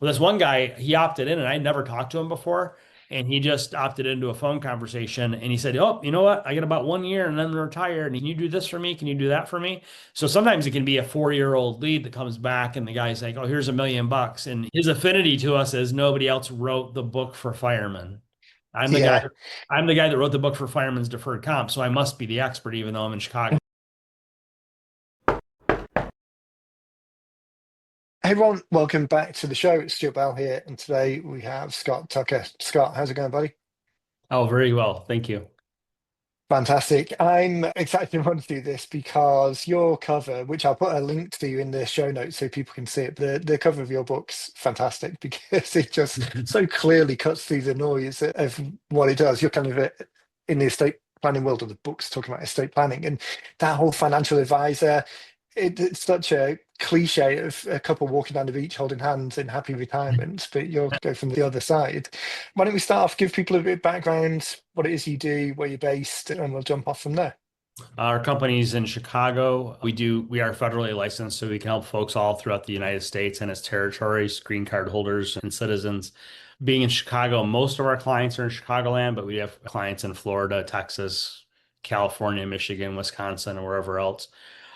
Well, this one guy, he opted in and I never talked to him before. And he just opted into a phone conversation and he said, "Oh, you know what? I got about 1 year and then I'm retired. And can you do this for me? Can you do that for me?" So sometimes it can be a 4-year-old lead that comes back and the guy's like, "Oh, here's $1 million." And his affinity to us is nobody else wrote the book for Fireman. I'm the guy, Yeah. I'm the guy that wrote the book for Fireman's deferred comp. So I must be the expert, even though I'm in Chicago. Hey everyone, welcome back to the show. It's Stuart Bell here, and today we have Scott Tucker. Scott, how's it going, buddy? Oh, very well. Thank you. Fantastic. I'm excited to run through this because your cover, which I'll put a link to in the show notes so people can see it, the cover of your book's fantastic because it just so clearly cuts through the noise of what it does. You're kind of in the estate planning world of the books talking about estate planning and that whole financial advisor. It's such a cliche of a couple walking down the beach holding hands in happy retirement, but you'll go from the other side. Why don't we start off, give people a bit of background, what it is you do, where you're based, and we'll jump off from there. Our company's in Chicago. We are federally licensed, so we can help folks all throughout the United States and its territories, green card holders and citizens. Being in Chicago, most of our clients are in Chicagoland, but we have clients in Florida, Texas, California, Michigan, Wisconsin, and wherever else.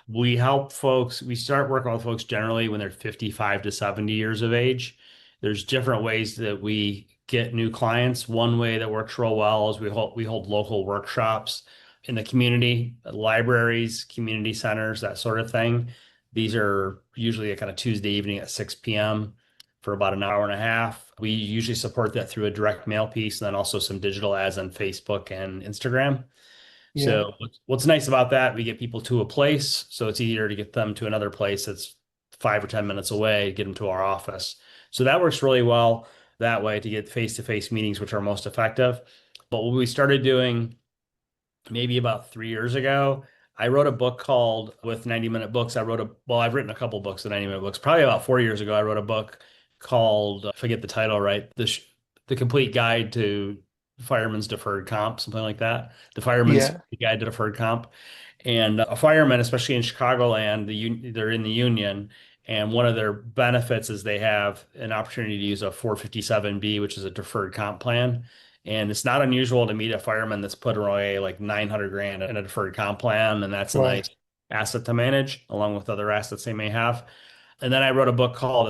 We start working with folks generally when they're 55 to 70 years of age. There's different ways that we get new clients. One way that works real well is we hold local workshops in the community, libraries, community centers, that sort of thing. These are usually a kind of Tuesday evening at 6 p.m. for about an hour and a half. We usually support that through a direct mail piece and then also some digital ads on Facebook and Instagram. Yeah, So what's nice about that, we get people to a place, so it's easier to get them to another place that's 5 or 10 minutes away, get them to our office. So that works really well that way to get face-to-face meetings, which are most effective. But what we started doing maybe about 3 years ago, I wrote a book called with 90 Minute Books. I've written a couple books with 90 Minute Books. Probably about 4 years ago, I wrote a book called, I forget the title, right? The Complete Guide to Fireman's Deferred Comp, something like that. The Fireman's yeah, Guide to Deferred Comp. And a fireman, especially in Chicagoland, they're in the union. And one of their benefits is they have an opportunity to use a 457B, which is a deferred comp plan. And it's not unusual to meet a fireman that's put away like 900 grand in a deferred comp plan. And that's a nice right. asset to manage along with other assets they may have. And then I wrote a book called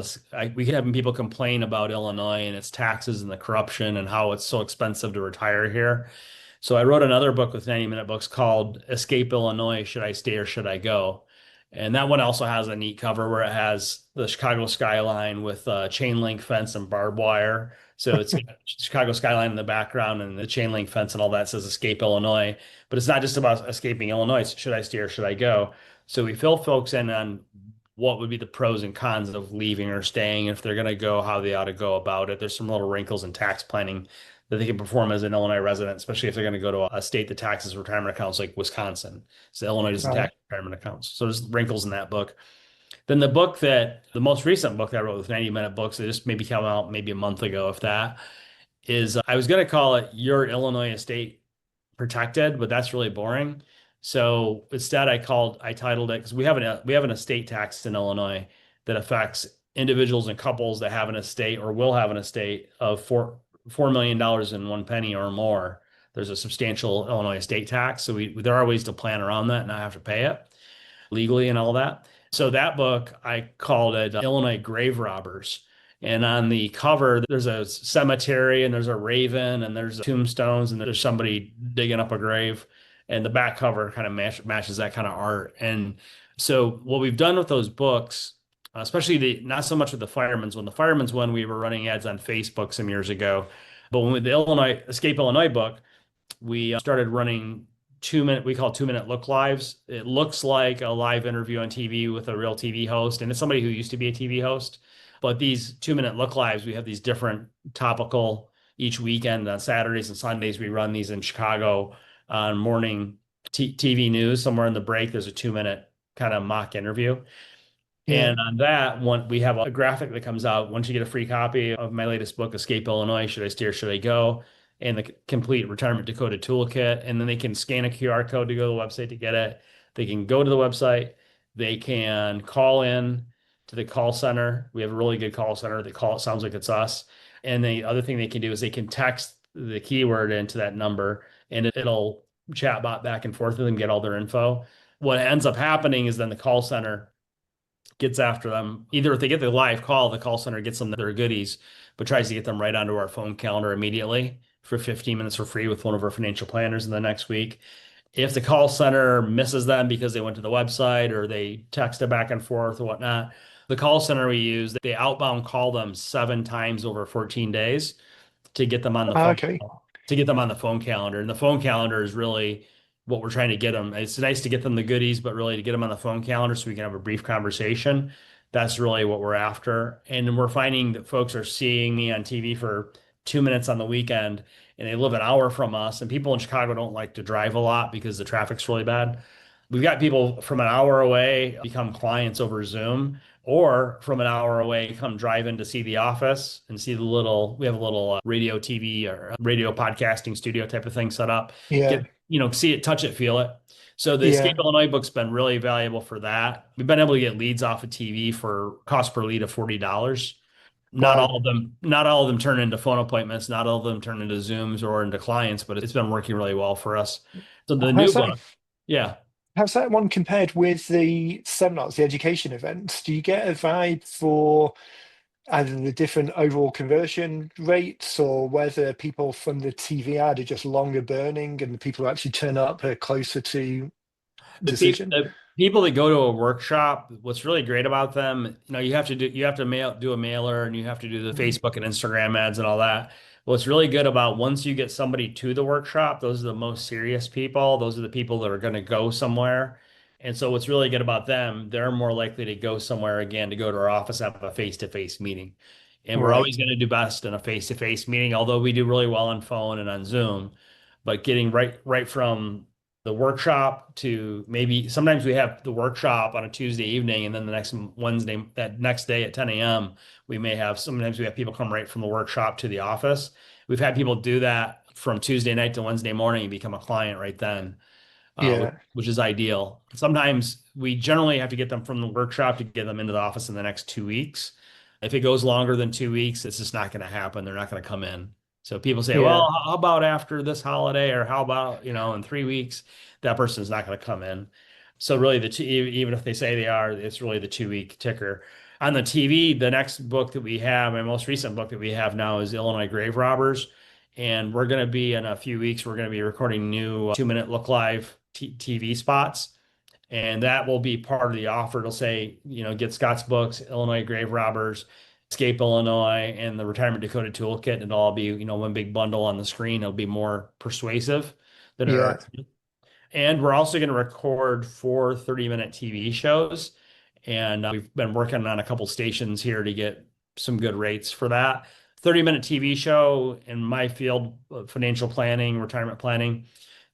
we keep having people complain about Illinois and its taxes and the corruption and how it's so expensive to retire here. So I wrote another book with 90 Minute Books called Escape Illinois, Should I Stay or Should I Go? And that one also has a neat cover where it has the Chicago skyline with chain link fence and barbed wire. So it's got Chicago skyline in the background and the chain link fence and all that says Escape Illinois. But it's not just about escaping Illinois. It's should I stay or should I go? So we fill folks in on what would be the pros and cons of leaving or staying. If they're going to go, how they ought to go about it. There's some little wrinkles in tax planning that they can perform as an Illinois resident, especially if they're going to go to a state that taxes retirement accounts like Wisconsin. So Illinois doesn't Right. tax retirement accounts. So there's wrinkles in that book. Then the most recent book that I wrote with 90 Minute Books, it just maybe came out maybe a month ago, if that, is I was going to call it Your Illinois Estate Protected, but that's really boring. So instead, I titled it because we have an estate tax in Illinois that affects individuals and couples that have an estate or will have an estate of $4 million and one penny or more. There's a substantial Illinois estate tax, so there are ways to plan around that and not have to pay it legally and all that. So that book, I called it Illinois Grave Robbers. And on the cover, there's a cemetery and there's a raven and there's tombstones and there's somebody digging up a grave. And the back cover kind of matches that kind of art. And so what we've done with those books, especially not so much with the firemen's one. The firemen's one, we were running ads on Facebook some years ago. But when with the Illinois Escape Illinois book, we started running 2 minute, we call 2 minute look lives. It looks like a live interview on TV with a real TV host, and it's somebody who used to be a TV host. But these 2 minute look lives, we have these different topical each weekend on Saturdays and Sundays. We run these in Chicago on morning TV news. Somewhere in the break, there's a 2 minute kind of mock interview. Yeah, And on that one, we have a graphic that comes out once you get a free copy of my latest book, Escape Illinois, Should I Steer, Should I Go? And the complete retirement decoded toolkit. And then they can scan a QR code to go to the website to get it. They can go to the website. They can call in. to the call center. We have a really good call center. They call it sounds like it's us. And the other thing they can do is they can text the keyword into that number and it'll chat bot back and forth with them, get all their info. What ends up happening is then the call center gets after them. Either if they get the live call, the call center gets them their goodies, but tries to get them right onto our phone calendar immediately for 15 minutes for free with one of our financial planners in the next week. If the call center misses them because they went to the website or they texted back and forth or whatnot, the call center we use, they outbound call them 7 times over 14 days to get them on the phone Okay. to get them on the phone calendar. And the phone calendar is really what we're trying to get them. It's nice to get them the goodies, but really to get them on the phone calendar so we can have a brief conversation. That's really what we're after. And we're finding that folks are seeing me on TV for 2 minutes on the weekend and they live an hour from us. And people in Chicago don't like to drive a lot because the traffic's really bad. We've got people from an hour away become clients over Zoom or from an hour away come drive in to see the office and see we have a little radio TV or radio podcasting studio type of thing set up. Yeah. See it, touch it, feel it. So the Escape Yeah. Illinois book's been really valuable for that. We've been able to get leads off of TV for cost per lead of $40. Wow. Not all of them turn into phone appointments, not all of them turn into Zooms or into clients, but it's been working really well for us. So the new How's that? book, yeah. How's that one compared with the seminars, the education events? Do you get a vibe for either the different overall conversion rates or whether people from the TV ad are just longer burning and the people who actually turn up are closer to decision? The people that go to a workshop, what's really great about them, you have to do a mailer and you have to do the Mm. Facebook and Instagram ads and all that. What's really good about once you get somebody to the workshop, those are the most serious people. Those are the people that are going to go somewhere. And so what's really good about them, they're more likely to go somewhere again, to go to our office, have a face-to-face meeting. And we're Right. always going to do best in a face-to-face meeting, although we do really well on phone and on Zoom. But getting right from the workshop to maybe sometimes we have the workshop on a Tuesday evening and then the next Wednesday, that next day at 10 a.m. Sometimes we have people come right from the workshop to the office. We've had people do that from Tuesday night to Wednesday morning and become a client right then, Yeah. which is ideal. Sometimes we generally have to get them from the workshop to get them into the office in the next 2 weeks. If it goes longer than 2 weeks, it's just not going to happen. They're not going to come in. So people say, well, Yeah. how about after this holiday, or how about, in 3 weeks? That person's not going to come in. So really, even if they say they are, it's really the 2 week ticker. On the TV, the next book that we have, my most recent book that we have now is Illinois Grave Robbers. And we're going to be in a few weeks, we're going to be recording new 2 minute look live TV spots. And that will be part of the offer. It'll say, get Scott's books, Illinois Grave Robbers, Escape Illinois, and the Retirement Dakota Toolkit. And it'll all be, one big bundle on the screen. It'll be more persuasive than it Yeah. already. And we're also going to record 4 30-minute TV shows. And we've been working on a couple stations here to get some good rates for that. 30-minute TV show in my field, financial planning, retirement planning,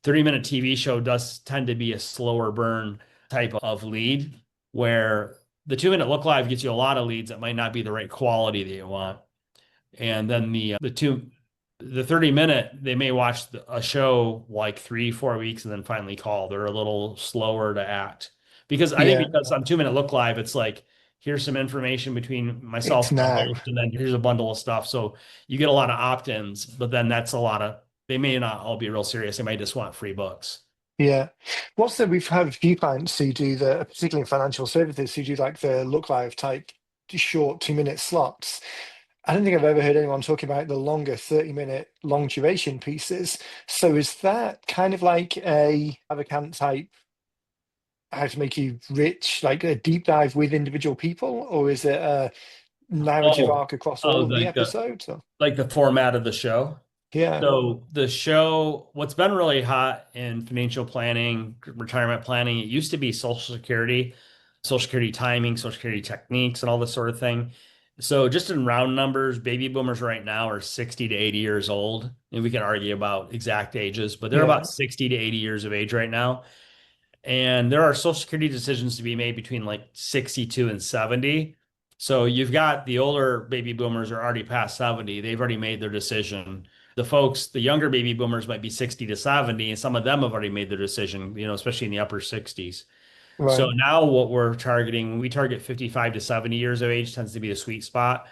30-minute TV show does tend to be a slower burn type of lead, where the 2 minute look live gets you a lot of leads that might not be the right quality that you want. And then the 30-minute, they may watch a show like 3 4 weeks and then finally call. They're a little slower to act because I think Yeah. because on 2 minute look live, it's like, here's some information between myself It's and the now. host, and then here's a bundle of stuff. So you get a lot of opt-ins, but then that's a lot of, they may not all be real serious. They might just want free books. Yeah. What's that? We've had a few clients who do particularly in financial services, who do like the look live type short 2 minute slots. I don't think I've ever heard anyone talk about the longer 30-minute long duration pieces. So is that kind of like a Avocant type, how to make you rich, like a deep dive with individual people, or is it a narrative Oh, arc across oh, all of the like the episodes? Or- like the format of the show. yeah, So the show, what's been really hot in financial planning, retirement planning, it used to be Social Security timing, Social Security techniques, and all this sort of thing. So just in round numbers, baby boomers right now are 60 to 80 years old. And we can argue about exact ages, but they're yeah, about 60 to 80 years of age right now. And there are Social Security decisions to be made between like 62 and 70. So you've got the older baby boomers are already past 70. They've already made their decision. The younger baby boomers might be 60 to 70, and some of them have already made their decision, especially in the upper 60s. So Right. now what we're targeting, we target 55 to 70 years of age tends to be the sweet spot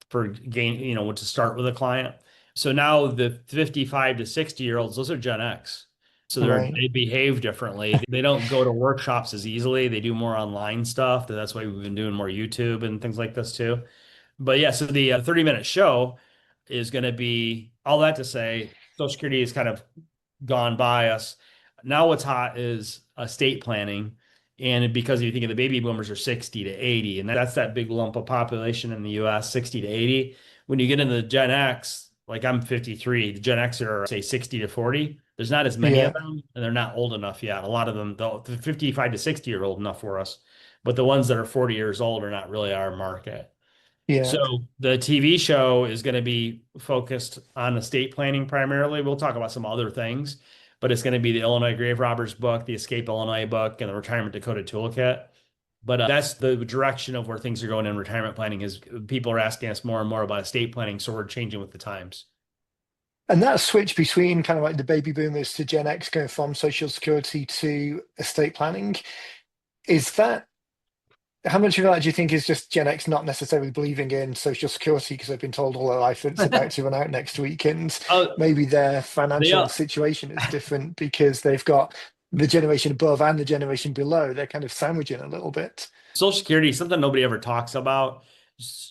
for gain, to start with a client. So now the 55 to 60-year-olds, those are Gen X. So Right. they behave differently. They don't go to workshops as easily. They do more online stuff. That's why we've been doing more YouTube and things like this too. But yeah, so the 30-minute show is going to be all that to say, Social Security is kind of gone by us. Now what's hot is estate planning. And because you think of the baby boomers are 60 to 80, and that's that big lump of population in the US, 60 to 80. When you get into the Gen X, like I'm 53, the Gen X are say 60 to 40. There's not as many of Yeah. them, and they're not old enough yet. A lot of them, the 55 to 60 are old enough for us, but the ones that are 40 years old are not really our market. Yeah. So the TV show is going to be focused on estate planning primarily. We'll talk about some other things, but it's going to be the Illinois Grave Robbers book, the Escape Illinois book, and the Retirement Dakota Toolkit. But that's the direction of where things are going in retirement planning is people are asking us more and more about estate planning, so we're changing with the times. And that switch between kind of like the baby boomers to Gen X going from Social Security to estate planning, is that how much of that do you think is just Gen X not necessarily believing in Social Security because they've been told all their life it's about to run out next week, and Oh, maybe their they financial are. situation is different because they've got the generation above and the generation below. They're kind of sandwiching a little bit. Social Security is something nobody ever talks about.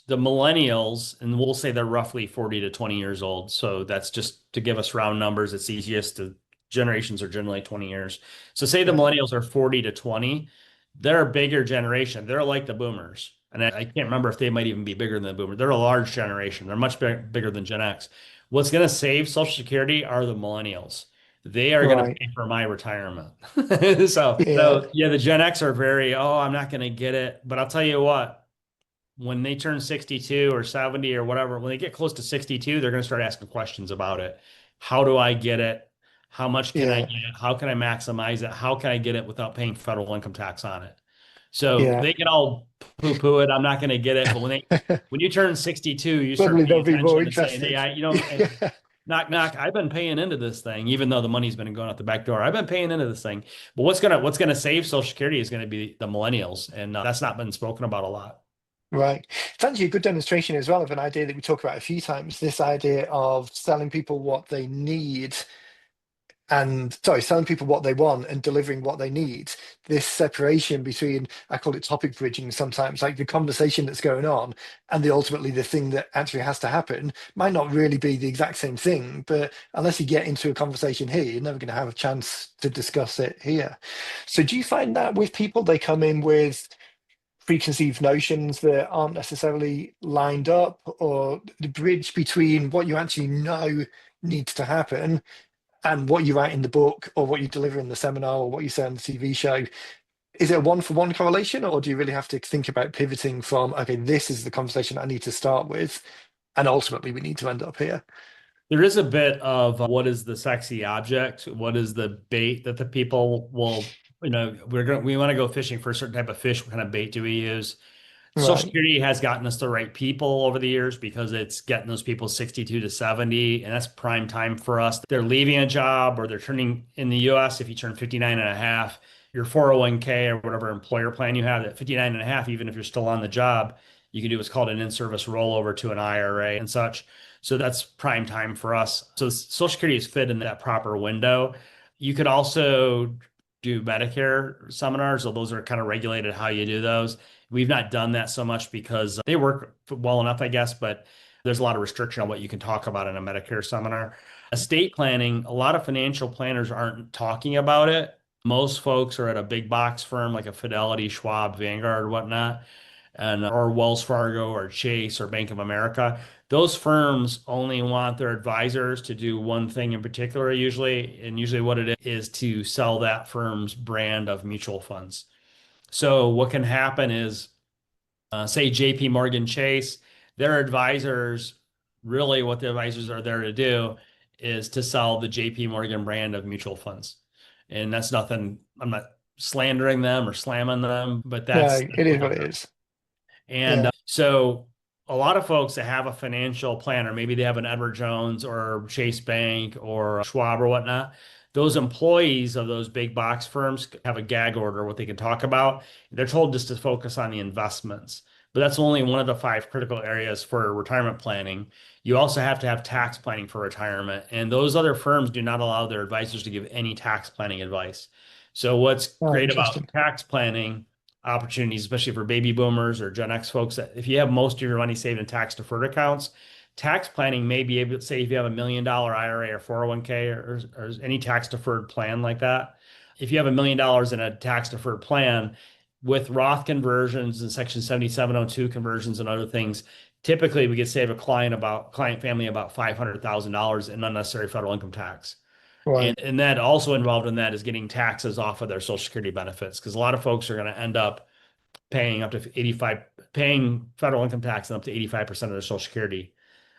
The millennials, and we'll say they're roughly 40 to 20 years old. So that's just to give us round numbers. It's easiest to generations are generally 20 years. So say the Right. millennials are 40 to 20, they're a bigger generation. They're like the boomers. And I can't remember if they might even be bigger than the boomer. They're a large generation. They're much bigger than Gen X. What's going to save Social Security are the millennials. They are going to Right. pay for my retirement. So, Yeah. so yeah, the Gen X are very, oh, I'm not going to get it. But I'll tell you what, when they turn 62 or 70 or whatever, when they get close to 62, they're going to start asking questions about it. How do I get it? How much can I Yeah. get? How can I maximize it? How can I get it without paying federal income tax on it? So Yeah. they can all poo-poo it. I'm not going to get it. But when you turn 62, you start Suddenly paying they'll be more attention and saying, hey, interested. and knock, knock, I've been paying into this thing, even though the money's been going out the back door. I've been paying into this thing. But what's gonna save Social Security is going to be the millennials, and that's not been spoken about a lot. Right. It's actually a good demonstration as well of an idea that we talk about a few times, this idea of selling people what they need and sorry, selling people what they want and delivering what they need. This separation between, I call it topic bridging sometimes, like the conversation that's going on and ultimately the thing that actually has to happen might not really be the exact same thing, but unless you get into a conversation here, you're never going to have a chance to discuss it here. So do you find that with people, they come in with preconceived notions that aren't necessarily lined up, or the bridge between what you actually know needs to happen and what you write in the book or what you deliver in the seminar or what you say on the TV show? Is it a one for one correlation, or do you really have to think about pivoting from, okay, this is the conversation I need to start with, and ultimately we need to end up here? There is a bit of what is the sexy object? What is the bait that the people will, we want to go fishing for a certain type of fish. What kind of bait do we use? Social Right. Security has gotten us the right people over the years because it's getting those people 62 to 70, and that's prime time for us. They're leaving a job or they're turning in the US, if you turn 59 and a half, your 401k or whatever employer plan you have at 59 and a half, even if you're still on the job, you can do what's called an in-service rollover to an IRA and such. So that's prime time for us. So Social Security is fit in that proper window. You could also do Medicare seminars, so those are kind of regulated how you do those. We've not done that so much because they work well enough, I guess, but there's a lot of restriction on what you can talk about in a Medicare seminar. Estate planning, a lot of financial planners aren't talking about it. Most folks are at a big box firm like a Fidelity, Schwab, Vanguard, or whatnot, and or Wells Fargo or Chase or Bank of America. Those firms only want their advisors to do one thing in particular, usually, and usually what it is to sell that firm's brand of mutual funds. So what can happen is, say JP Morgan Chase, their advisors, really what the advisors are there to do is to sell the JP Morgan brand of mutual funds. And that's nothing, I'm not slandering them or slamming them, but No, that's it what is they're what it there. is. And Yeah. so a lot of folks that have a financial planner, maybe they have an Edward Jones or Chase Bank or Schwab or whatnot, those employees of those big box firms have a gag order, what they can talk about. They're told just to focus on the investments. But that's only one of the five critical areas for retirement planning. You also have to have tax planning for retirement. And those other firms do not allow their advisors to give any tax planning advice. So what's Oh, great about interesting. tax planning opportunities, especially for baby boomers or Gen X folks, that if you have most of your money saved in tax deferred accounts, tax planning may be able to say if you have $1 million IRA or 401k or any tax deferred plan like that. If you have $1 million in a tax deferred plan with Roth conversions and Section 7702 conversions and other things, typically we could save a client family about $500,000 in unnecessary federal income tax. Right. And that also involved in that is getting taxes off of their Social Security benefits because a lot of folks are going to end up paying up to 85, paying federal income tax and up to 85% of their Social Security.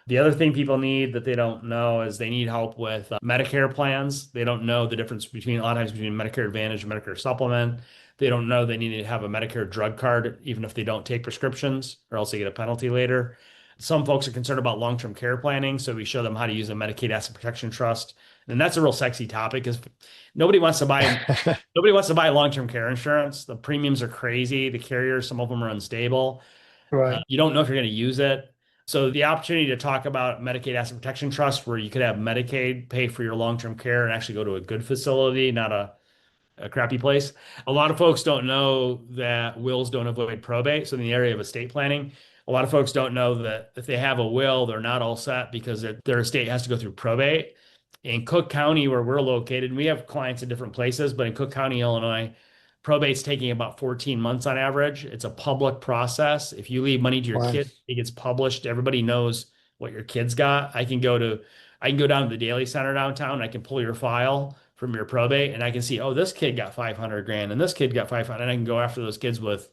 The other thing people need that they don't know is they need help with Medicare plans. They don't know the difference between, a lot of times, between Medicare Advantage and Medicare Supplement. They don't know they need to have a Medicare drug card, even if they don't take prescriptions, or else they get a penalty later. Some folks are concerned about long-term care planning, so we show them how to use a Medicaid Asset Protection Trust. And that's a real sexy topic because nobody wants to buy nobody wants to buy long-term care insurance. The premiums are crazy. The carriers, some of them are unstable. Right. You don't know if you're going to use it. So the opportunity to talk about Medicaid Asset Protection Trust, where you could have Medicaid pay for your long-term care and actually go to a good facility, not a crappy place. A lot of folks don't know that wills don't avoid probate. So in the area of estate planning, a lot of folks don't know that if they have a will, they're not all set because their estate has to go through probate. In Cook County, where we're located, we have clients in different places, but in Cook County, Illinois, probate's taking about 14 months on average. It's a public process. If you leave money to your Wow. kid, it gets published. Everybody knows what your kids got. I can go down to the Daily Center downtown. I can pull your file from your probate and I can see, oh, this kid got 500 grand and this kid got 500. And I can go after those kids with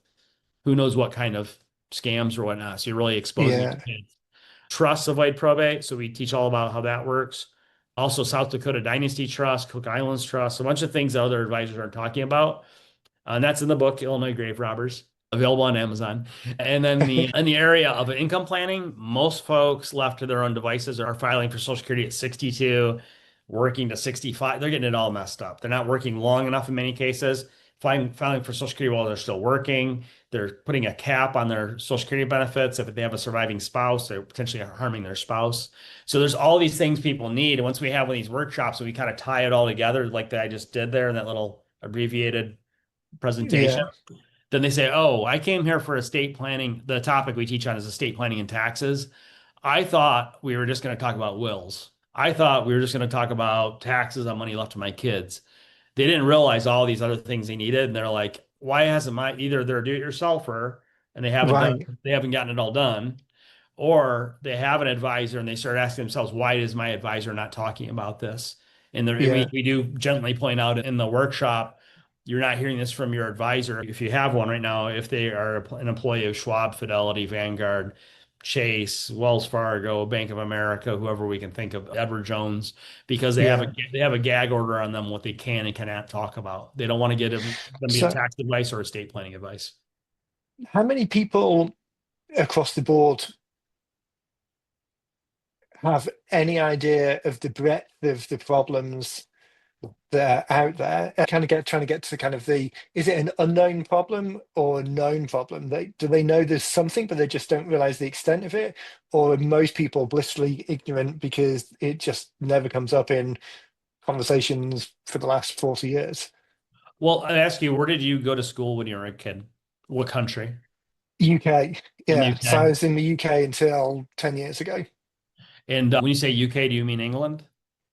who knows what kind of scams or whatnot. So you're really exposing your Yeah. kids. Trusts avoid probate. So we teach all about how that works. Also, South Dakota Dynasty Trust, Cook Islands Trust, a bunch of things that other advisors aren't talking about. And that's in the book, Illinois Grave Robbers, available on Amazon. And then in the area of income planning, most folks left to their own devices are filing for Social Security at 62, working to 65. They're getting it all messed up. They're not working long enough in many cases. Filing for Social Security while they're still working. They're putting a cap on their Social Security benefits. If they have a surviving spouse, they're potentially harming their spouse. So there's all these things people need. And once we have one of these workshops and we kind of tie it all together, like that I just did there in that little abbreviated presentation, Yeah. then they say, "Oh, I came here for estate planning. The topic we teach on is estate planning and taxes. I thought we were just going to talk about wills. I thought we were just going to talk about taxes on money left to my kids." They didn't realize all these other things they needed, and they're like, "Why hasn't my either they're a do-it-yourselfer and Right. they haven't gotten it all done, or they have an advisor and they start asking themselves, why is my advisor not talking about this?" And Yeah. we do gently point out in the workshop, you're not hearing this from your advisor. If you have one right now, if they are an employee of Schwab, Fidelity, Vanguard, Chase, Wells Fargo, Bank of America, whoever we can think of, Edward Jones, because Yeah. they have a gag order on them what they can and cannot talk about. They don't want to get them to be a So, tax advice or estate planning advice. how many people across the board have any idea of the breadth of the problems that are out there? Kind of trying to get to kind of is it an unknown problem or a known problem? Do they know there's something, but they just don't realize the extent of it? Or are most people blissfully ignorant because it just never comes up in conversations for the last 40 years? Well, I ask you, where did you go to school when you were a kid? What country? UK. In the Yeah. So I UK. was in the UK until 10 years ago. And when you say UK, do you mean England?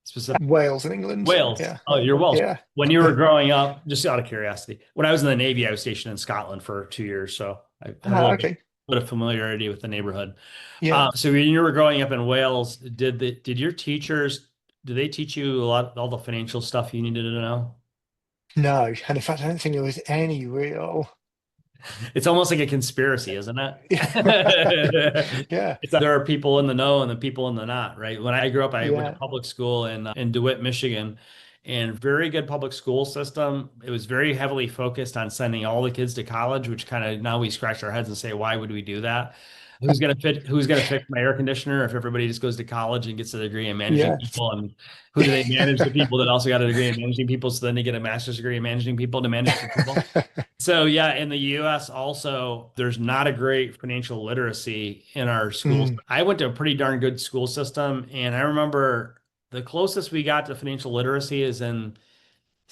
Specific Wales and England. Wales. Yeah. Oh, you're Welsh. Yeah. When you were growing up, just out of curiosity, when I was in the Navy, I was stationed in Scotland for 2 years, so I have a Ah, okay. little bit of familiarity with the neighborhood. Yeah. So when you were growing up in Wales, did your teachers did they teach you a lot all the financial stuff you needed to know? No. And in fact, I don't think there was any real. It's almost like a conspiracy, isn't it? Yeah. It's there are people in the know and the people in the not, right? When I grew up, I went to Yeah. public school in DeWitt, Michigan, and very good public school system. It was very heavily focused on sending all the kids to college, which kind of now we scratch our heads and say, why would we do that? who's gonna fix my air conditioner if everybody just goes to college and gets a degree in managing Yes. people, and who do they manage? The people that also got a degree in managing people, so then they get a master's degree in managing people to manage the people. So yeah, in the US also, there's not a great financial literacy in our schools. Mm, I went to a pretty darn good school system, and I remember the closest we got to financial literacy is in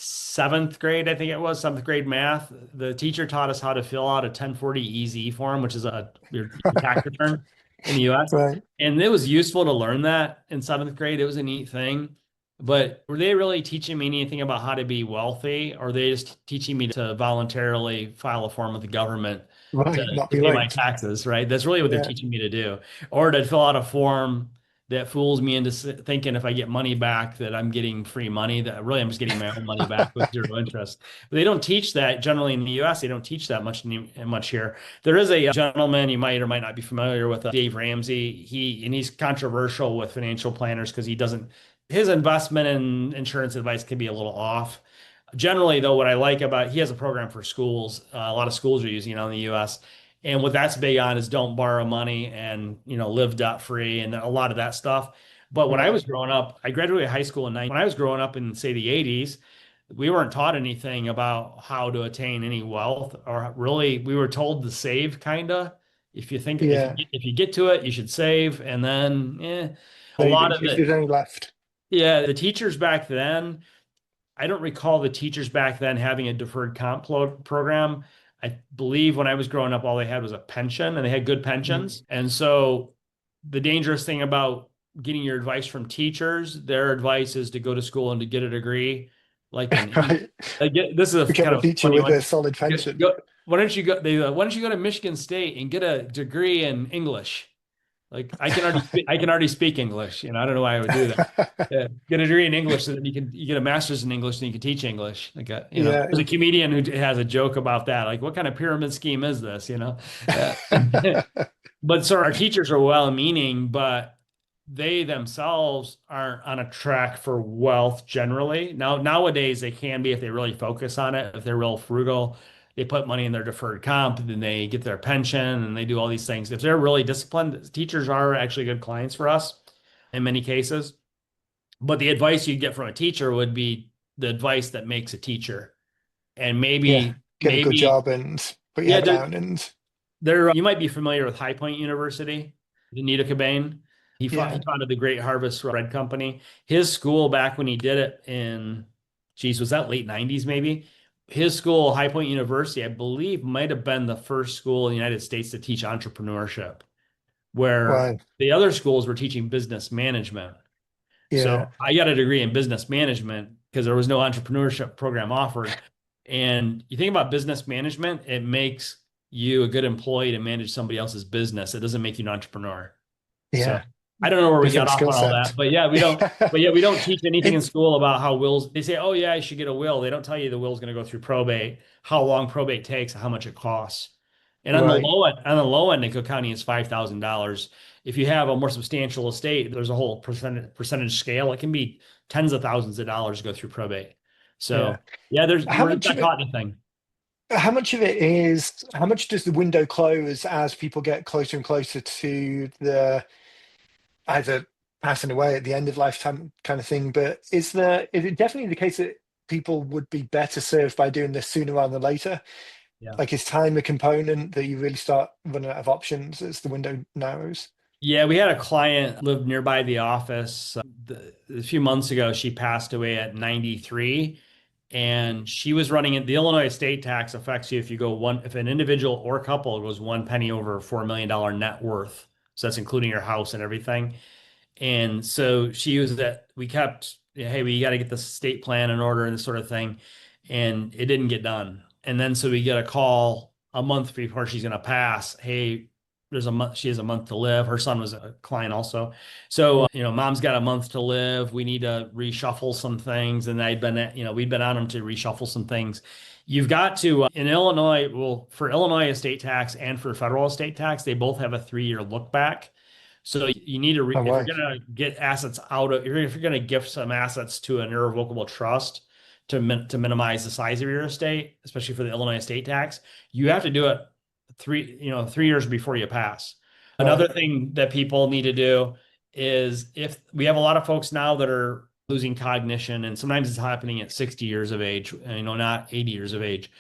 seventh grade, I think it was, seventh grade math. The teacher taught us how to fill out a 1040 EZ form, which is your tax return in the US. right. And it was useful to learn that in seventh grade. It was a neat thing. But were they really teaching me anything about how to be wealthy? Or were they just teaching me to voluntarily file a form with the government to, Right. Not to be pay my late. taxes, right? That's really what they're Yeah. teaching me to do. Or to fill out a form that fools me into thinking if I get money back that I'm getting free money, that really I'm just getting my own money back with zero interest. But they don't teach that generally in the US. They don't teach that much here. There is a gentleman you might or might not be familiar with, Dave Ramsey. He's controversial with financial planners because he doesn't his investment and insurance advice can be a little off. Generally, though, what I like about he has a program for schools. A lot of schools are using it in the U.S. And what that's big on is don't borrow money and live debt free and a lot of that stuff. But when I was Right. growing up, I graduated high school in 90. When I was growing up in say the 80s, we weren't taught anything about how to attain any wealth, or really we were told to save kinda. If you think Yeah. if you get to it, you should save, and then a Save lot it of if there's it. any left. Yeah, the teachers back then, I don't recall the teachers back then having a deferred comp program. I believe when I was growing up, all they had was a pension and they had good pensions. Mm. And so the dangerous thing about getting your advice from teachers, their advice is to go to school and to get a degree. Like Right. this is a Become kind a of teacher funny with a one. solid pension. Why don't you go? Why don't you go to Michigan State and get a degree in English? Like I can already speak English. I don't know why I would do that. Get a degree in English so that you get a master's in English and you can teach English. Yeah. There's a comedian who has a joke about that. Like, what kind of pyramid scheme is this? Uh, but so our teachers are well-meaning, but they themselves aren't on a track for wealth generally. Now, nowadays they can be if they really focus on it, if they're real frugal, they put money in their deferred comp, then they get their pension and they do all these things. If they're really disciplined, teachers are actually good clients for us in many cases. But the advice you get from a teacher would be the advice that makes a teacher. And Yeah. Get a good maybe, job and put your yeah, head down and you might be familiar with High Point University, Anita Cobain. He yeah. founded the Great Harvest Bread Company. His school back when he did it geez, was that late 90s maybe? His school, High Point University, I believe might have been the first school in the United States to teach entrepreneurship, where Wow. the other schools were teaching business management. So Yeah. I got a degree in business management because there was no entrepreneurship program offered. And you think about business management, it makes you a good employee to manage somebody else's business. It doesn't make you an entrepreneur. So Yeah. I don't know where we got Different off skill on all set. that, but yeah, we don't teach anything in It's school about how wills, they say, oh yeah, I should get a will. They don't tell you the will's going to go through probate, how long probate takes, how much it costs. And right. on the low end in Cook County, it's $5,000. If you have a more substantial estate, there's a whole percentage scale. It can be tens of thousands of dollars to go through probate. Yeah. So yeah, How we're much not of it caught anything. how much of it is how much does the window close as people get closer and closer to the either passing away at the end of lifetime kind of thing? But is it definitely the case that people would be better served by doing this sooner rather than later? Yeah. Like is time a component that you really start running out of options as the window narrows? Yeah, we had a client lived nearby the office. A few months ago, she passed away at 93, and she was running it. The Illinois estate tax affects you if an individual or couple goes one penny over $4 million net worth. So that's including your house and everything. And so she was that we kept, hey, we got to get the state plan in order and this sort of thing. And it didn't get done. And then so we get a call a month before she's going to pass. Hey, she has a month to live. Her son was a client also. So, mom's got a month to live. We need to reshuffle some things. And we'd been on them to reshuffle some things. You've got to, in Illinois, well, for Illinois estate tax and for federal estate tax, they both have a 3-year look back. So you need to, Oh, if you're wow. going to get assets if you're going to gift some assets to an irrevocable trust to minimize the size of your estate, especially for the Illinois estate tax, you have to do it 3 years before you pass. Another Right. thing that people need to do is if we have a lot of folks now that are losing cognition, and sometimes it's happening at 60 years of age, not 80 years of age.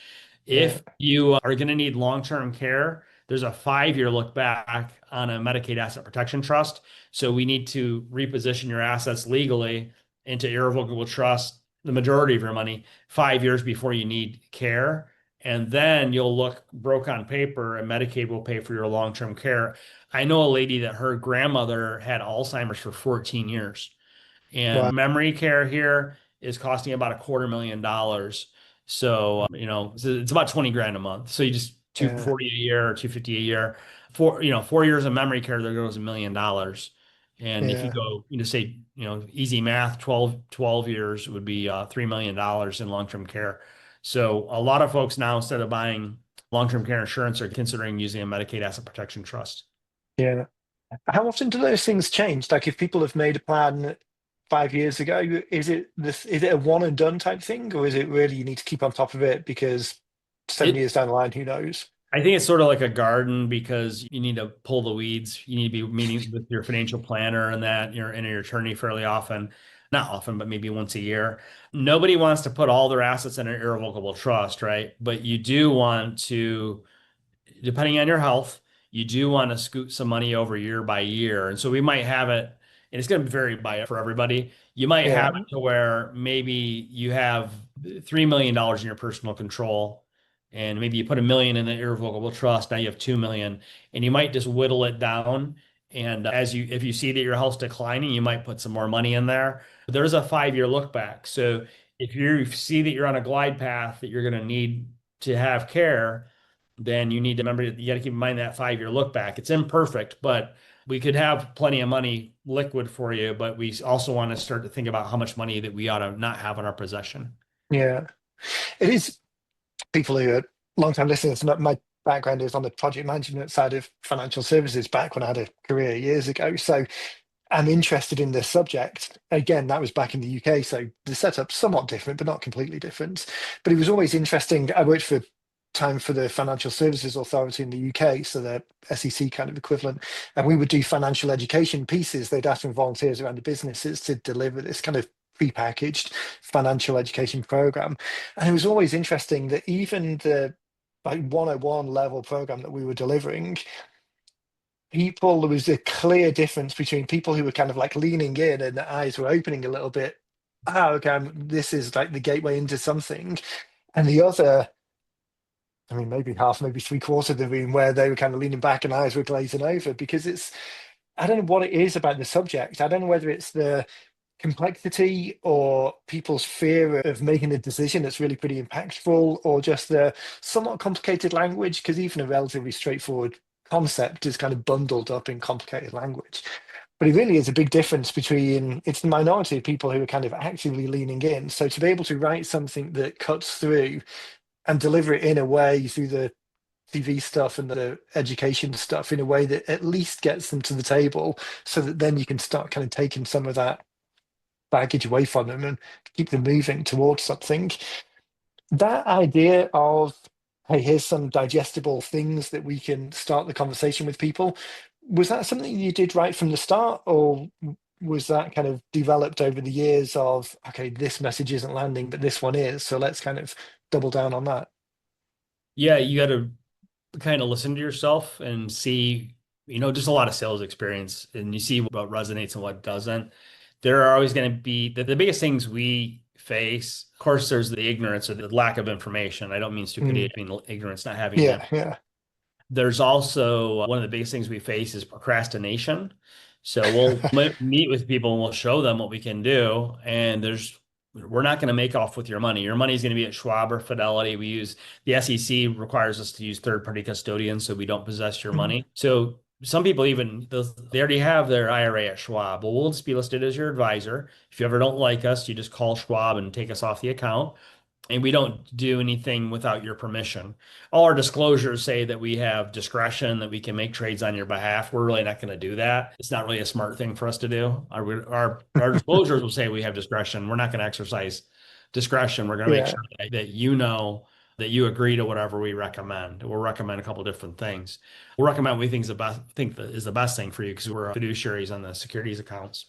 Yeah. If you are going to need long-term care, there's a 5-year look back on a Medicaid asset protection trust. So we need to reposition your assets legally into irrevocable trust, the majority of your money, 5 years before you need care. And then you'll look broke on paper, and Medicaid will pay for your long-term care. I know a lady that her grandmother had Alzheimer's for 14 years. And Right. memory care here is costing about $250,000. So, it's about 20 grand a month. So you just Yeah. 240 a year or 250 a year. 4 years of memory care, there goes $1 million. And if you Yeah. go, say, easy math, 12 years would be $3 million in long-term care. So a lot of folks now, instead of buying long-term care insurance, are considering using a Medicaid asset protection trust. Yeah. How often do those things change? Like if people have made a plan 5 years ago, is it a one and done type thing, or is it really you need to keep on top of it because 7 years It down the line, who knows? I think it's sort of like a garden because you need to pull the weeds. You need to be meeting with your financial planner and your attorney fairly often. Not often, but maybe once a year. Nobody wants to put all their assets in an irrevocable trust, right? But you do want to, depending on your health, you do want to scoot some money over year by year. And so we might have it, and it's going to vary by for everybody. You might have Yeah. it to where maybe you have $3 million in your personal control, and maybe you put $1 million in an irrevocable trust. Now you have 2 million, and you might just whittle it down. And if you see that your health's declining, you might put some more money in there. But there's a 5-year look back. So if you see that you're on a glide path that you're going to need to have care, then you need to remember you got to keep in mind that 5-year look back. It's imperfect, but we could have plenty of money liquid for you, but we also want to start to think about how much money that we ought to not have in our possession. Yeah. It is people who are long time listeners. My background is on the project management side of financial services back when I had a career years ago. So I'm interested in this subject. Again, that was back in the UK, so the setup's somewhat different, but not completely different. But it was always interesting. I worked for time for the Financial Services Authority in the UK, so the SEC kind of equivalent, and we would do financial education pieces. They'd ask from volunteers around the businesses to deliver this kind of pre-packaged financial education program. And it was always interesting that even the like 101 level program that we were delivering, there was a clear difference between people who were kind of like leaning in and their eyes were opening a little bit. Oh, okay, this is like the gateway into something. And the other, I mean, maybe half, maybe three-quarters of the room where they were kind of leaning back and eyes were glazing over because I don't know what it is about the subject. I don't know whether it's the complexity or people's fear of making a decision that's really pretty impactful, or just the somewhat complicated language, because even a relatively straightforward concept is kind of bundled up in complicated language. But it really is a big difference between it's the minority of people who are kind of actively leaning in. So to be able to write something that cuts through and deliver it in a way through the TV stuff and the education stuff in a way that at least gets them to the table so that then you can start kind of taking some of that baggage away from them and keep them moving towards something. That idea of, hey, here's some digestible things that we can start the conversation with people, was that something you did right from the start, or was that kind of developed over the years of, okay, this message isn't landing, but this one is, so let's kind of double down on that? Yeah, you got to kind of listen to yourself and see, just a lot of sales experience, and you see what resonates and what doesn't. There are always going to be the biggest things we face. Of course, there's the ignorance or the lack of information. I don't mean stupidity, Mm, I mean ignorance, not having the. yeah, yeah. There's also one of the biggest things we face is procrastination. So we'll meet with people and we'll show them what we can do. And we're not going to make off with your money. Your money is going to be at Schwab or Fidelity. The SEC requires us to use third-party custodians so we don't possess your Mm, money. So some people they already have their IRA at Schwab. Well, we'll just be listed as your advisor. If you ever don't like us, you just call Schwab and take us off the account, and we don't do anything without your permission. All our disclosures say that we have discretion, that we can make trades on your behalf. We're really not going to do that. It's not really a smart thing for us to do. Our disclosures will say we have discretion. We're not going to exercise discretion. We're going to make yeah. sure that that you agree to whatever we recommend. We'll recommend a couple different things. We'll recommend what we think that is the best thing for you because we're fiduciaries on the securities accounts.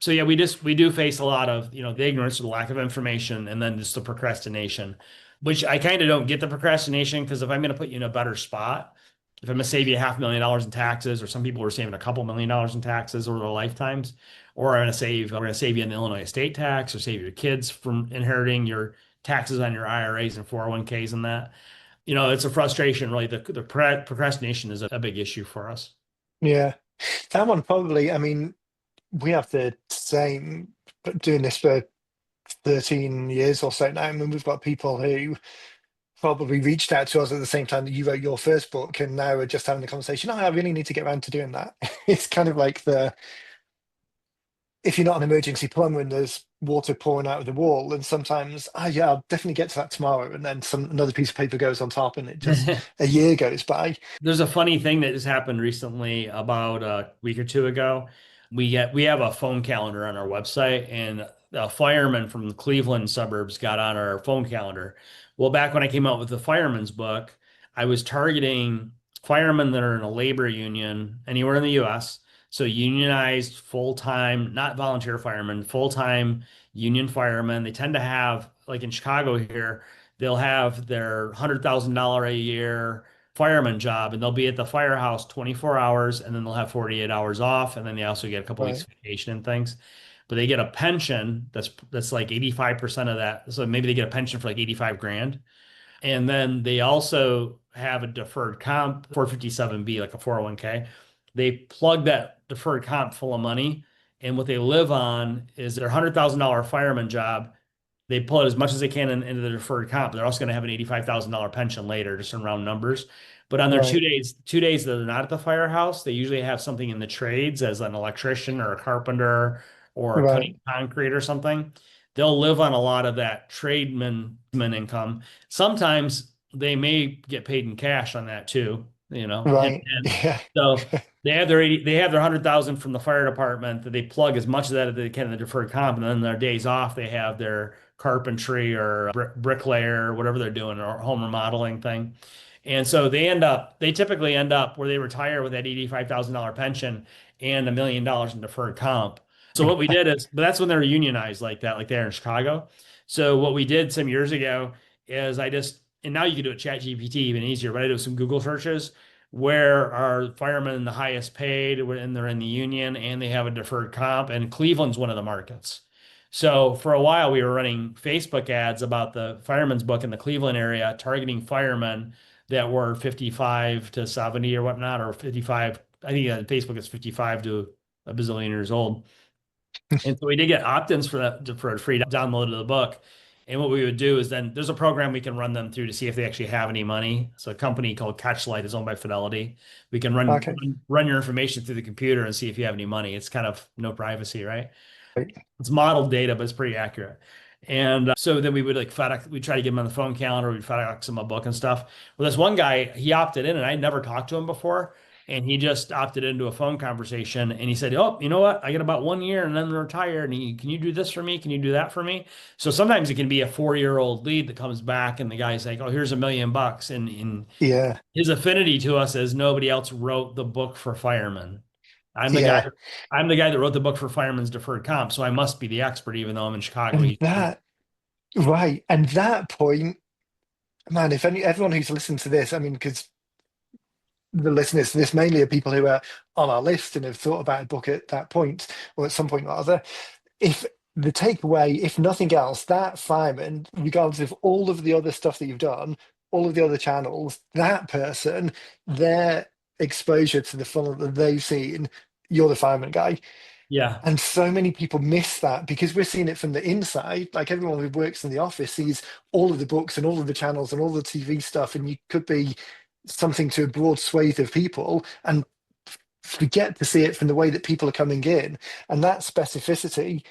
So yeah, we do face a lot of, the ignorance or the lack of information and then just the procrastination, which I kind of don't get the procrastination because if I'm going to put you in a better spot, if I'm going to save you $500,000 in taxes, or some people are saving a couple $1 million in taxes over their lifetimes, or we're going to save you an Illinois estate tax or save your kids from inheriting your taxes on your IRAs and 401ks and that. It's a frustration, really. The procrastination is a big issue for us. Yeah. That one probably, I mean, we have the same, but doing this for 13 years or so now. I mean, we've got people who probably reached out to us at the same time that you wrote your first book and now are just having the conversation. Oh, I really need to get around to doing that. It's kind of like if you're not an emergency plumber and there's water pouring out of the wall, and sometimes, yeah, I'll definitely get to that tomorrow. And then another piece of paper goes on top and it just, a year goes by. There's a funny thing that just happened recently about a week or two ago. We have a phone calendar on our website, and a fireman from the Cleveland suburbs got on our phone calendar. Well, back when I came out with the fireman's book, I was targeting firemen that are in a labor union anywhere in the US. So unionized, full-time, not volunteer firemen, full-time union firemen. They tend to have, like in Chicago here, they'll have their $100,000 a year fireman job, and they'll be at the firehouse 24 hours, and then they'll have 48 hours off, and then they also get a couple weeks Right, vacation and things. But they get a pension that's like 85% of that. So maybe they get a pension for like 85 grand. And then they also have a deferred comp 457B, like a 401k. They plug that deferred comp full of money, and what they live on is their $100,000 fireman job. They pull it as much as they can into the deferred comp. They're also going to have an $85,000 pension later, just in round numbers. But on their right, 2 days that they're not at the firehouse, they usually have something in the trades as an electrician or a carpenter or cutting right, concrete or something. They'll live on a lot of that tradesman income. Sometimes they may get paid in cash on that too, hint, right. hint. Yeah, So they have their 100,000 from the fire department that they plug as much of that as they can in the deferred comp, and then their days off they have their carpentry or bricklayer or whatever they're doing or home remodeling thing. And so they typically end up where they retire with that $85,000 pension and $1 million in deferred comp. So what we did is, but that's when they're unionized like that, like they're in Chicago. So what we did some years ago is and now you can do it chat GPT even easier, but I do some Google searches where are firemen the highest paid and they're in the union and they have a deferred comp, and Cleveland's one of the markets. So for a while we were running Facebook ads about the fireman's book in the Cleveland area, targeting firemen that were 55 to 70 or whatnot, or 55. I think on Facebook it's 55 to a bazillion years old. And so we did get opt-ins for that for a free download of the book. And what we would do is then there's a program we can run them through to see if they actually have any money. So a company called Catchlight is owned by Fidelity. We can okay. run your information through the computer and see if you have any money. It's kind of no privacy, right? Right. It's modeled data, but it's pretty accurate. And so then we would like FedEx, we try to get him on the phone calendar, we'd FedEx him a book and stuff. Well, this one guy, he opted in and I'd never talked to him before. And he just opted into a phone conversation and he said, oh, you know what? I got about 1 year and then I'm retired. And can you do this for me? Can you do that for me? So sometimes it can be a 4-year-old lead that comes back and the guy's like, oh, here's $1 million. And Yeah, his affinity to us is nobody else wrote the book for firemen. I'm the guy, yeah. I'm the guy that wrote the book for firemen's deferred comp. So I must be the expert, even though I'm in Chicago. And right. And that point, man, if everyone who's listened to this, I mean, because the listeners to this mainly are people who are on our list and have thought about a book at that point or at some point or other. If the takeaway, if nothing else, that fireman, regardless of all of the other stuff that you've done, all of the other channels, that person, their exposure to the funnel that they've seen, you're the fireman guy. Yeah. And so many people miss that because we're seeing it from the inside. Like everyone who works in the office sees all of the books and all of the channels and all the TV stuff, and you could be something to a broad swathe of people and forget to see it from the way that people are coming in. And that specificity,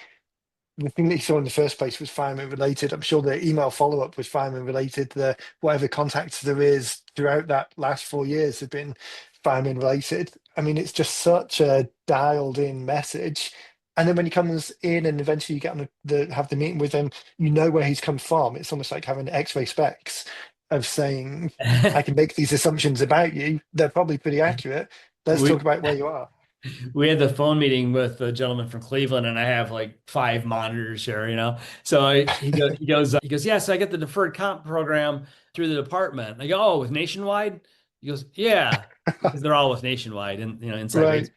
the thing that you saw in the first place was fireman related. I'm sure the email follow-up was fireman related. The whatever contacts there is throughout that last 4 years have been fireman related. I mean, it's just such a dialed in message. And then when he comes in and eventually you get on have the meeting with him, you know where he's come from. It's almost like having X-ray specs. of saying, I can make these assumptions about you. They're probably pretty accurate. Let's talk We about where you are. we had the phone meeting with a gentleman from Cleveland, and I have like five monitors here, So he goes, yes, I get the deferred comp program through the department. I go, oh, with Nationwide? He goes, yeah, because they're all with Nationwide, and inside Right. base.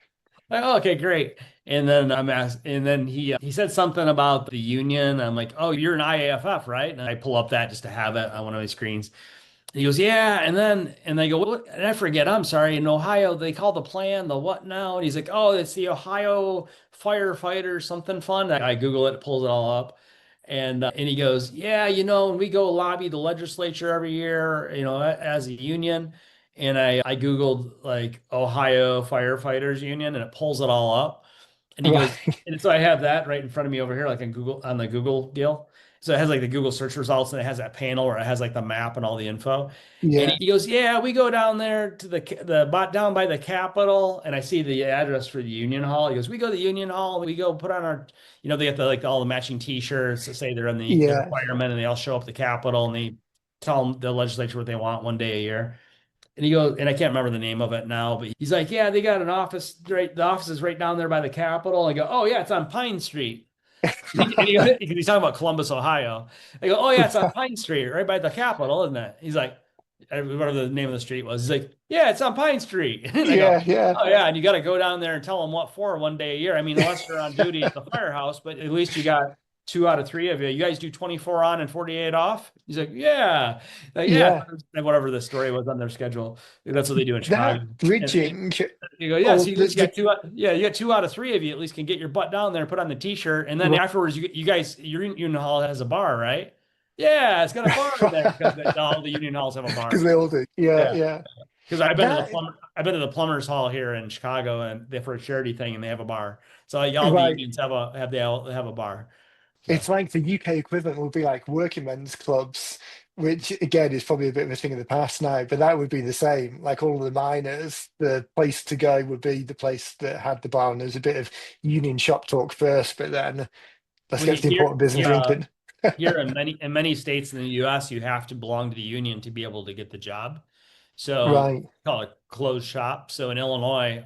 Oh, okay, great. And then I'm asked, and then he said something about the union. I'm like, oh, you're an IAFF, right? And I pull up that just to have it on one of my screens. He goes, yeah, and they go, what? And I forget. I'm sorry. In Ohio, they call the plan the what now? And he's like, oh, it's the Ohio firefighter something fund. I Google it, pulls it all up, and he goes, yeah, and we go lobby the legislature every year, as a union. And I Googled like Ohio Firefighters Union, and it pulls it all up. And he goes, Right. and so I have that right in front of me over here, like in Google on the Google deal. So it has like the Google search results and it has that panel where it has like the map and all the info. And Yeah. he goes, yeah, we go down there to the bot down by the Capitol, and I see the address for the Union Hall. He goes, we go to the Union Hall, and we go put on our, they have the like all the matching T-shirts that say they're Yeah. firemen, and they all show up at the Capitol, and they tell them the legislature what they want one day a year. And he goes, and I can't remember the name of it now, but he's like, yeah, they got an office right. The office is right down there by the Capitol. I go, oh yeah, it's on Pine Street. He's talking about Columbus, Ohio. I go, oh yeah, it's on Pine Street, right by the Capitol, isn't it? He's like, whatever the name of the street was. He's like, yeah, it's on Pine Street. And I go, Yeah. Yeah. oh yeah, and you got to go down there and tell them what for one day a year. I mean, unless you're on duty at the firehouse, but at least you got two out of three of you. You guys do 24 on and 48 off. He's like, yeah, Yeah. whatever the story was on their schedule. That's what they do in Chicago. That And bridging, you go, yeah. or So at the, least you the got you got two out of three of you at least can get your butt down there, put on the t-shirt, and then afterwards, you guys, your union hall has a bar, right? Yeah, it's got a bar in there because all the union halls have a because bar. they all do. Yeah. Yeah, Yeah. because That, I've been to the plumbers hall here in Chicago, and they for a charity thing, and they have a bar. So all the right. unions have a bar. So It's like the UK equivalent would be like working men's clubs, which again is probably a bit of a thing of the past now, but that would be the same. Like all of the miners, the place to go would be the place that had the bar, and there's a bit of union shop talk first, but then let's well, get to the important business yeah, drinking. here in many states in the U.S., you have to belong to the union to be able to get the job. So Right. call it closed shop. So in Illinois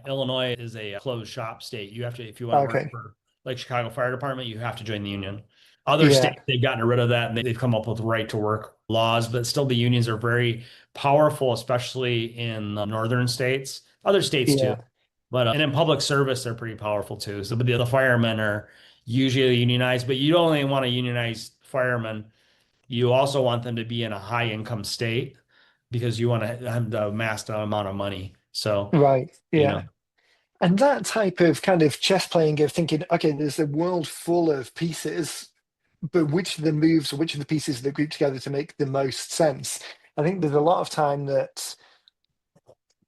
is a closed shop state. You have to, if you want to work Okay. for like Chicago Fire Department, you have to join the union. Other Yeah. states, they've gotten rid of that, and they've come up with right to work laws, but still the unions are very powerful, especially in the northern states, other states too. Yeah. But and in public service, they're pretty powerful too. So, but the firemen are usually unionized, but you don't only want a unionized fireman. You also want them to be in a high income state because you want to have the mass amount of money. So, Right. you know, Yeah. And that type of kind of chess playing of thinking, okay, there's a world full of pieces, but which of the moves or which of the pieces that group together to make the most sense? I think there's a lot of time that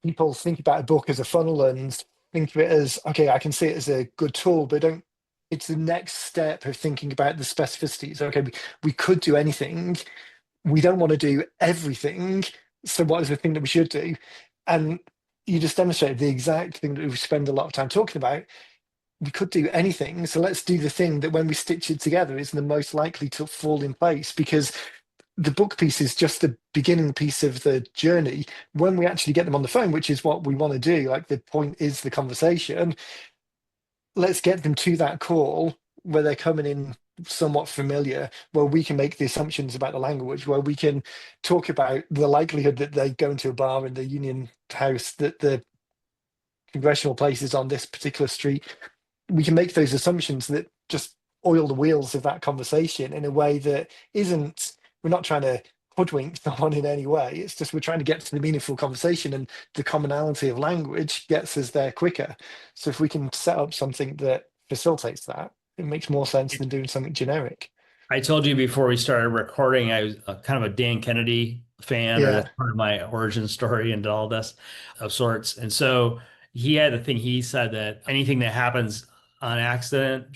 people think about a book as a funnel and think of it as, okay, I can see it as a good tool, but don't, it's the next step of thinking about the specificities. Okay, we could do anything. We don't want to do everything. So what is the thing that we should do? And you just demonstrated the exact thing that we spend a lot of time talking about. We could do anything. So let's do the thing that when we stitch it together is the most likely to fall in place because the book piece is just the beginning piece of the journey. When we actually get them on the phone, which is what we want to do, like the point is the conversation, let's get them to that call where they're coming in somewhat familiar, where we can make the assumptions about the language, where we can talk about the likelihood that they go into a bar in the union house, that the congressional place is on this particular street. We can make those assumptions that just oil the wheels of that conversation in a way that isn't, we're not trying to hoodwink someone in any way. It's just we're trying to get to the meaningful conversation, and the commonality of language gets us there quicker. So if we can set up something that facilitates that, it makes more sense than doing something generic. I told you before we started recording, I was kind of a Dan Kennedy fan, or Yeah. that's part of my origin story into all this of sorts. And so he had a thing, he said that anything that happens on accident,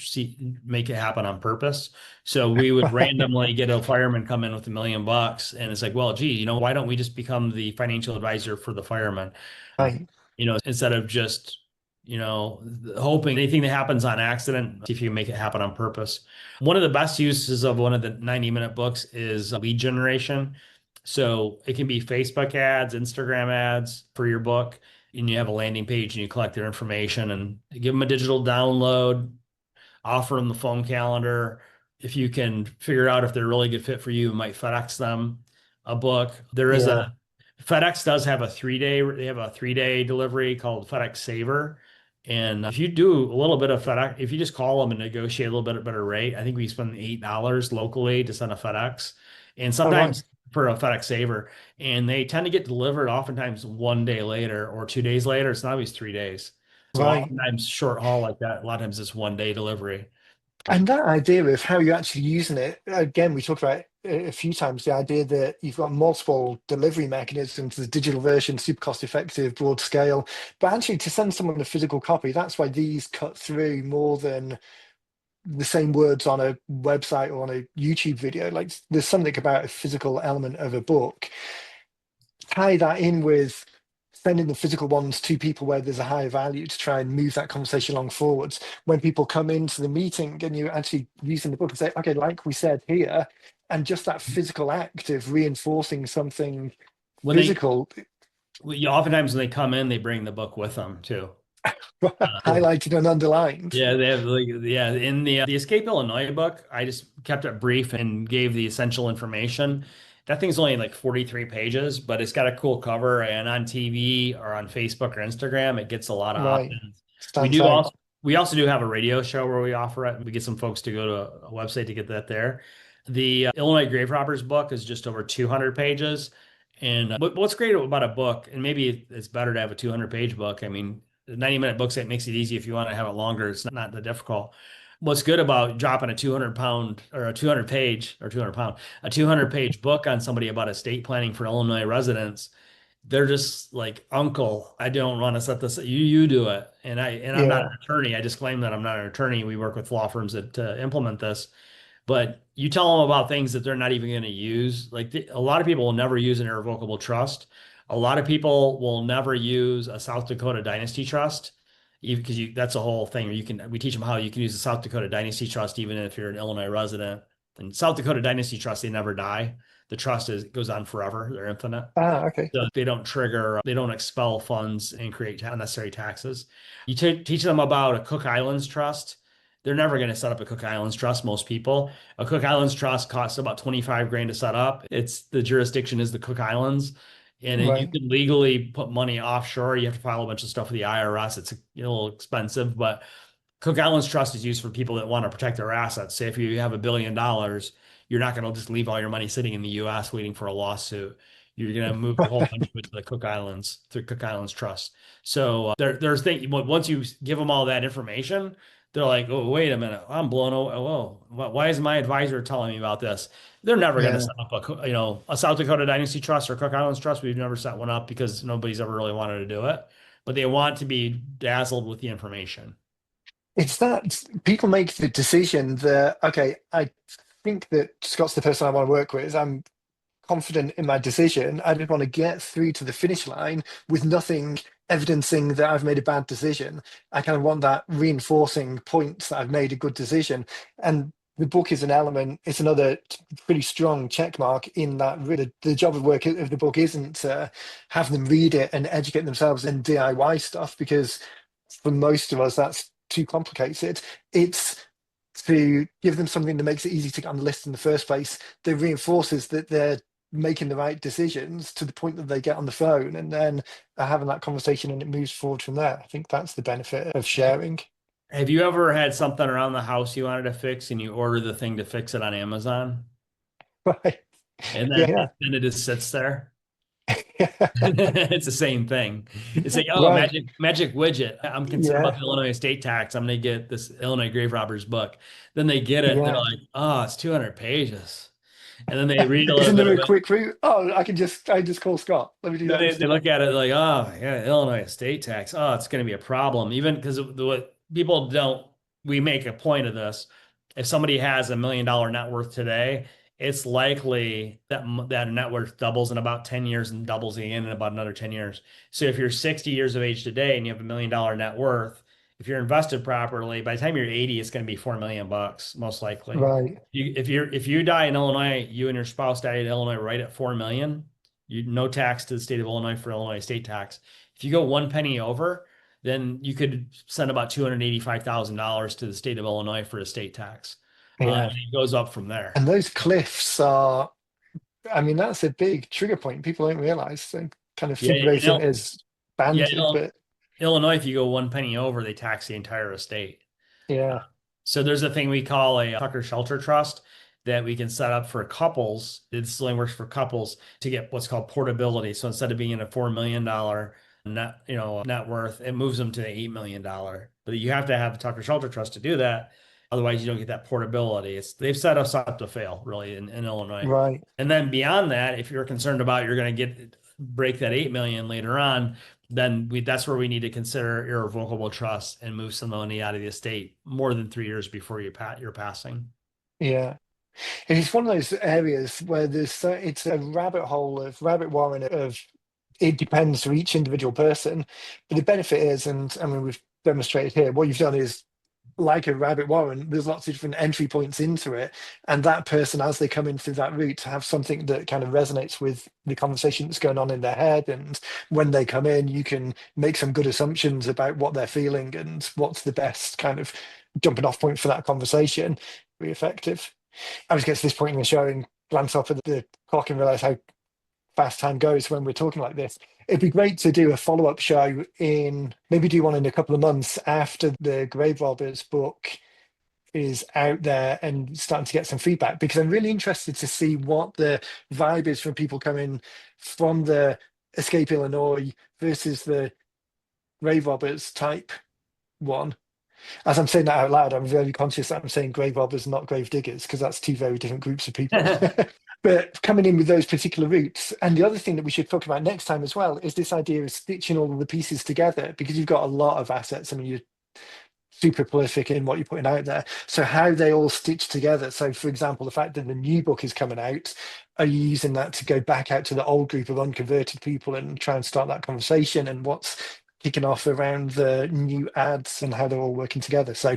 make it happen on purpose. So we would randomly get a fireman come in with $1 million, and it's like, well, gee, why don't we just become the financial advisor for the fireman? Right. Instead of just, hoping anything that happens on accident, see if you can make it happen on purpose. One of the best uses of one of the 90-minute books is lead generation. So it can be Facebook ads, Instagram ads for your book, and you have a landing page and you collect their information and give them a digital download, offer them the phone calendar. If you can figure out if they're a really good fit for you, you might FedEx them a book. There is a Yeah, FedEx does have a 3 day, they have a 3 day delivery called FedEx Saver. And if you do a little bit of FedEx, if you just call them and negotiate a little bit better rate, I think we spend $8 locally to send a FedEx. And all right, sometimes for a FedEx Saver, and they tend to get delivered oftentimes 1 day later or 2 days later. It's not always 3 days. So right. oftentimes short haul like that, a lot of times it's 1 day delivery. And that idea of how you're actually using it, again, we talked about it a few times, the idea that you've got multiple delivery mechanisms, the digital version, super cost effective, broad scale. But actually, to send someone a physical copy, that's why these cut through more than the same words on a website or on a YouTube video. Like there's something about a physical element of a book. Tie that in with sending the physical ones to people where there's a higher value to try and move that conversation along forwards. When people come into the meeting and you actually using the book and say, okay, like we said here, and just that physical act of reinforcing something When they, physical, oftentimes when they come in, they bring the book with them too. Uh, highlighted and underlined. Yeah, they have like yeah, in the Escape Illinois book, I just kept it brief and gave the essential information. That thing's only like 43 pages, but it's got a cool cover and on TV or on Facebook or Instagram, it gets a lot of Right. opt-ins. We Stands do out. also we also do have a radio show where we offer it. We get some folks to go to a website to get that there. The Illinois Grave Robbers book is just over 200 pages. And what's great about a book, and maybe it's better to have a 200-page book. I mean, the 90-minute book set makes it easy if you want to have it longer. It's not that difficult. What's good about dropping a 200-pound or a 200-page or 200-pound, a 200-page book on somebody about estate planning for Illinois residents, they're just like, Uncle, I don't want to set this. You do it, and I'm not an Yeah. attorney. I disclaim that I'm not an attorney. We work with law firms that implement this, but you tell them about things that they're not even going to use. Like a lot of people will never use an irrevocable trust. A lot of people will never use a South Dakota dynasty trust, even because that's a whole thing. We teach them how you can use a South Dakota dynasty trust even if you're an Illinois resident. And South Dakota dynasty trust, they never die. The trust goes on forever. They're infinite. Ah, okay. So they don't trigger, they don't expel funds and create unnecessary taxes. You teach them about a Cook Islands trust. They're never going to set up a Cook Islands trust, most people. A Cook Islands trust costs about 25 grand to set up. It's the jurisdiction is the Cook Islands. And you Right. can legally put money offshore. You have to file a bunch of stuff with the IRS. It's a little expensive, but Cook Islands Trust is used for people that want to protect their assets. Say if you have $1 billion, you're not going to just leave all your money sitting in the US waiting for a lawsuit. You're going to move a whole bunch of it to the Cook Islands through Cook Islands Trust. So there's things once you give them all that information, they're like, oh, wait a minute, I'm blown away. Whoa, why is my advisor telling me about this? They're never going to Yeah. set up a South Dakota Dynasty Trust or Cook Islands Trust. We've never set one up because nobody's ever really wanted to do it, but they want to be dazzled with the information. It's that people make the decision that, okay, I think that Scott's the person I want to work with. I'm confident in my decision. I just want to get through to the finish line with nothing evidencing that I've made a bad decision. I kind of want that reinforcing points that I've made a good decision. And the book is an element, it's another pretty strong check mark in that really the job of work of the book isn't to have them read it and educate themselves in DIY stuff, because for most of us, that's too complicated. It's to give them something that makes it easy to get on the list in the first place, that reinforces that they're making the right decisions to the point that they get on the phone and then are having that conversation and it moves forward from there. I think that's the benefit of sharing. Have you ever had something around the house you wanted to fix and you order the thing to fix it on Amazon Right. and Yeah. then it just sits there? Yeah. It's the same thing. It's like, oh, Right. magic widget. I'm concerned about Yeah. the Illinois estate tax. I'm gonna get this Illinois grave robbers book. Then they get it and they're Yeah. like, oh, it's 200 pages. And then they read a little Isn't bit there of a it. quick route? Oh, I just call Scott. Let me do Then that they instead. look at it like, oh, yeah, Illinois estate tax. Oh, it's going to be a problem. Even because what people don't, we make a point of this. If somebody has $1 million net worth today, it's likely that that net worth doubles in about 10 years and doubles again in about another 10 years. So if you're 60 years of age today and you have $1 million net worth, if you're invested properly, by the time you're 80, it's going to be 4 million bucks, most likely. Right. If you die in Illinois, you and your spouse die in Illinois right at 4 million, you no tax to the state of Illinois for Illinois state tax. If you go one penny over, then you could send about $285,000 to the state of Illinois for estate tax. Yeah. And it goes up from there. And those cliffs are, I mean, that's a big trigger point. People don't realize. They kind of Yeah, think of everything as yeah, banded, but Illinois, if you go one penny over, they tax the entire estate. yeah, So there's a thing we call a Tucker Shelter Trust that we can set up for couples. This only works for couples to get what's called portability. So instead of being in a $4 million net, net worth, it moves them to the $8 million. But you have to have the Tucker Shelter Trust to do that. Otherwise, you don't get that portability. They've set us up to fail, really, in Illinois. right. And then beyond that, if you're concerned about you're going to break that 8 million later on, then that's where we need to consider irrevocable trust and move some money out of the estate more than 3 years before you're passing. Yeah. And it's one of those areas where it's a rabbit hole of rabbit warren of it depends for each individual person. But the benefit is, and I mean, we've demonstrated here, what you've done is like a rabbit warren, there's lots of different entry points into it. And that person, as they come in through that route, to have something that kind of resonates with the conversation that's going on in their head. And when they come in, you can make some good assumptions about what they're feeling and what's the best kind of jumping off point for that conversation. Be effective. I was getting to this point in the show and glance up at the clock and realize how fast time goes when we're talking like this. It'd be great to do a follow-up show maybe do one in a couple of months after the Grave Robbers book is out there and starting to get some feedback, because I'm really interested to see what the vibe is from people coming from the Escape Illinois versus the Grave Robbers type one. As I'm saying that out loud, I'm very conscious that I'm saying grave robbers, not grave diggers, because that's two very different groups of people. But coming in with those particular routes. And the other thing that we should talk about next time as well is this idea of stitching all of the pieces together, because you've got a lot of assets. I mean, you're super prolific in what you're putting out there. So how they all stitch together. So for example, the fact that the new book is coming out, are you using that to go back out to the old group of unconverted people and try and start that conversation, and what's kicking off around the new ads and how they're all working together? So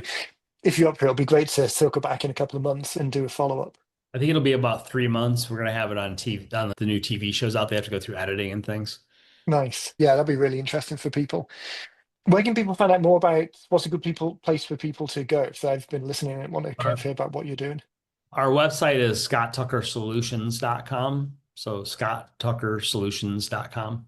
if you're up for it, it'll be great to circle back in a couple of months and do a follow-up. I think it'll be about 3 months. We're going to have it on TV, on the new TV shows out. They have to go through editing and things. Nice. Yeah, that'd be really interesting for people. Where can people find out more about what's a good place for people to go if they've been listening and want to kind Our, of hear about what you're doing? our website is scotttuckersolutions.com. So scotttuckersolutions.com.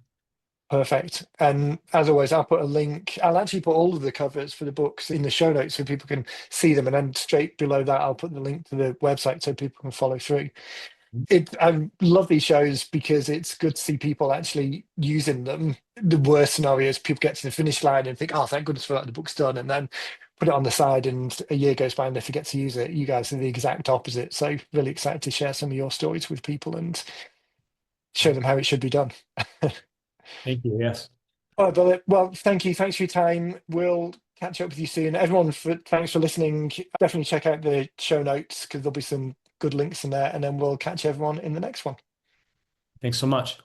Perfect. And as always, I'll put a link. I'll actually put all of the covers for the books in the show notes so people can see them. And then straight below that, I'll put the link to the website so people can follow through. I love these shows because it's good to see people actually using them. The worst scenario is people get to the finish line and think, oh, thank goodness for that, the book's done. And then put it on the side and a year goes by and they forget to use it. You guys are the exact opposite. So really excited to share some of your stories with people and show them how it should be done. Thank you. Yes. All right, brother. Well, thank you. Thanks for your time. We'll catch up with you soon. Everyone, thanks for listening. Definitely check out the show notes because there'll be some good links in there. And then we'll catch everyone in the next one. Thanks so much.